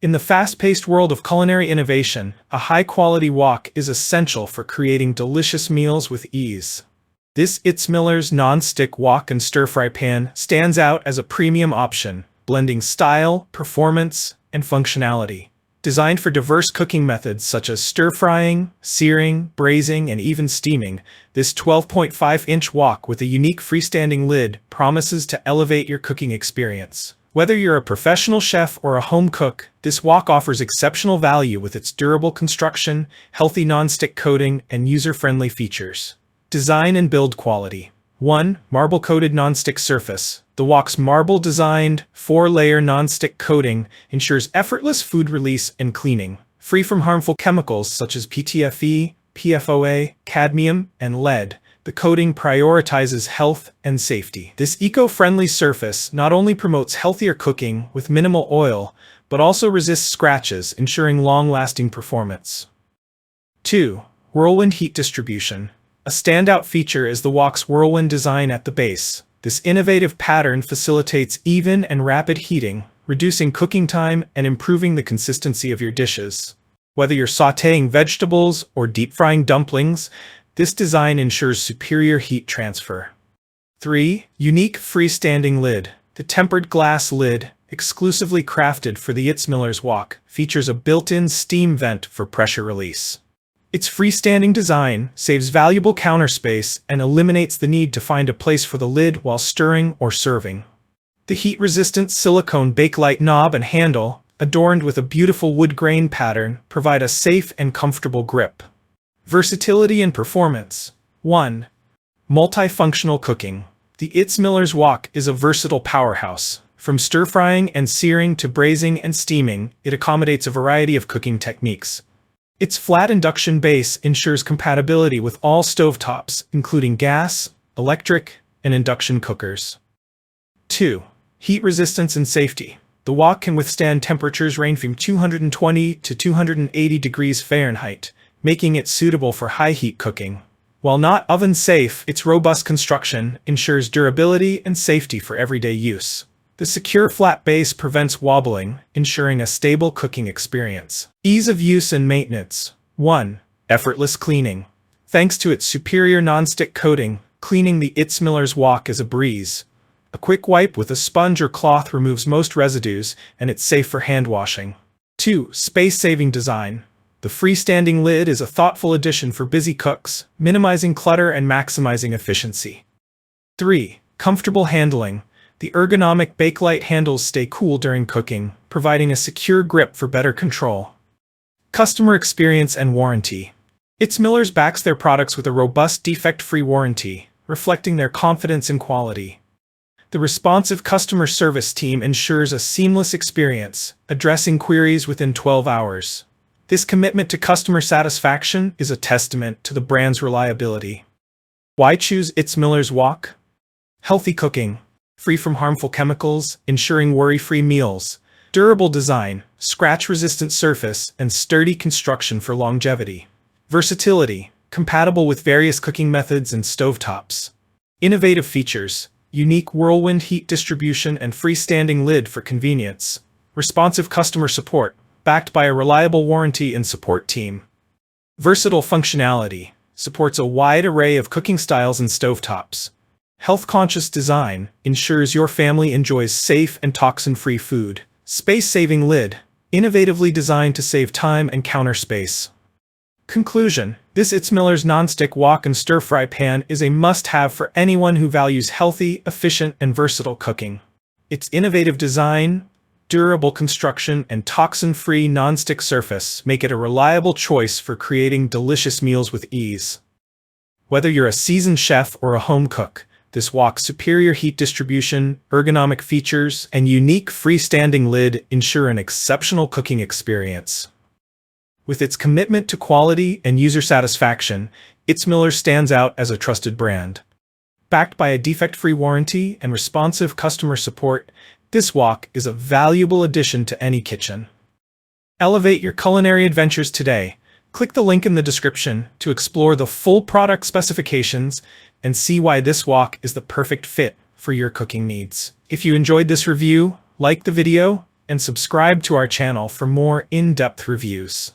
In the fast-paced world of culinary innovation, a high-quality wok is essential for creating delicious meals with ease. This Itsmillers Nonstick Wok and stir-fry pan stands out as a premium option, blending style, performance, and functionality. Designed for diverse cooking methods such as stir-frying, searing, braising, and even steaming, this 12.5-inch wok with a unique freestanding lid promises to elevate your cooking experience. Whether you're a professional chef or a home cook, this wok offers exceptional value with its durable construction, healthy non-stick coating, and user-friendly features. Design and build quality. 1. Marble-coated non-stick surface. The wok's marble-designed, 4-layer non-stick coating ensures effortless food release and cleaning, free from harmful chemicals such as PTFE, PFOA, cadmium, and lead. The coating prioritizes health and safety. This eco-friendly surface not only promotes healthier cooking with minimal oil, but also resists scratches, ensuring long-lasting performance. 2. Whirlwind heat distribution. A standout feature is the wok's Whirlwind design at the base. This innovative pattern facilitates even and rapid heating, reducing cooking time and improving the consistency of your dishes. Whether you're sautéing vegetables or deep-frying dumplings, this design ensures superior heat transfer. 3. Unique freestanding lid. The tempered glass lid, exclusively crafted for the Itsmillers wok, features a built-in steam vent for pressure release. Its freestanding design saves valuable counter space and eliminates the need to find a place for the lid while stirring or serving. The heat-resistant silicone bakelite knob and handle, adorned with a beautiful wood grain pattern, provide a safe and comfortable grip. Versatility and performance. 1. Multifunctional cooking. The Itsmillers wok is a versatile powerhouse. From stir-frying and searing to braising and steaming, it accommodates a variety of cooking techniques. Its flat induction base ensures compatibility with all stovetops, including gas, electric, and induction cookers. 2. Heat resistance and safety. The wok can withstand temperatures ranging from 220 to 280 degrees Fahrenheit, making it suitable for high-heat cooking. While not oven-safe, its robust construction ensures durability and safety for everyday use. The secure flat base prevents wobbling, ensuring a stable cooking experience. Ease of use and maintenance. 1. Effortless cleaning. Thanks to its superior non-stick coating, cleaning the Itsmillers wok is a breeze. A quick wipe with a sponge or cloth removes most residues, and it's safe for hand washing. 2. Space-saving design. The freestanding lid is a thoughtful addition for busy cooks, minimizing clutter and maximizing efficiency. 3. Comfortable handling. The ergonomic bakelite handles stay cool during cooking, providing a secure grip for better control. Customer experience and warranty. Itsmillers backs their products with a robust defect-free warranty, reflecting their confidence in quality. The responsive customer service team ensures a seamless experience, addressing queries within 12 hours. This commitment to customer satisfaction is a testament to the brand's reliability. Why choose Itsmillers wok? Healthy cooking, free from harmful chemicals, ensuring worry-free meals, durable design, scratch-resistant surface, and sturdy construction for longevity. Versatility, compatible with various cooking methods and stovetops. Innovative features, unique Whirlwind heat distribution and freestanding lid for convenience. Responsive customer support, backed by a reliable warranty and support team. Versatile functionality, supports a wide array of cooking styles and stovetops. Health-conscious design, ensures your family enjoys safe and toxin-free food. Space-saving lid, innovatively designed to save time and counter space. Conclusion. This Itsmillers Nonstick Wok and Stir-Fry Pan is a must-have for anyone who values healthy, efficient, and versatile cooking. Its innovative design, durable construction, and toxin-free non-stick surface make it a reliable choice for creating delicious meals with ease. Whether you're a seasoned chef or a home cook, this wok's superior heat distribution, ergonomic features, and unique freestanding lid ensure an exceptional cooking experience. With its commitment to quality and user satisfaction, Itsmillers stands out as a trusted brand. Backed by a defect-free warranty and responsive customer support, this wok is a valuable addition to any kitchen. Elevate your culinary adventures today. Click the link in the description to explore the full product specifications and see why this wok is the perfect fit for your cooking needs. If you enjoyed this review, like the video and subscribe to our channel for more in-depth reviews.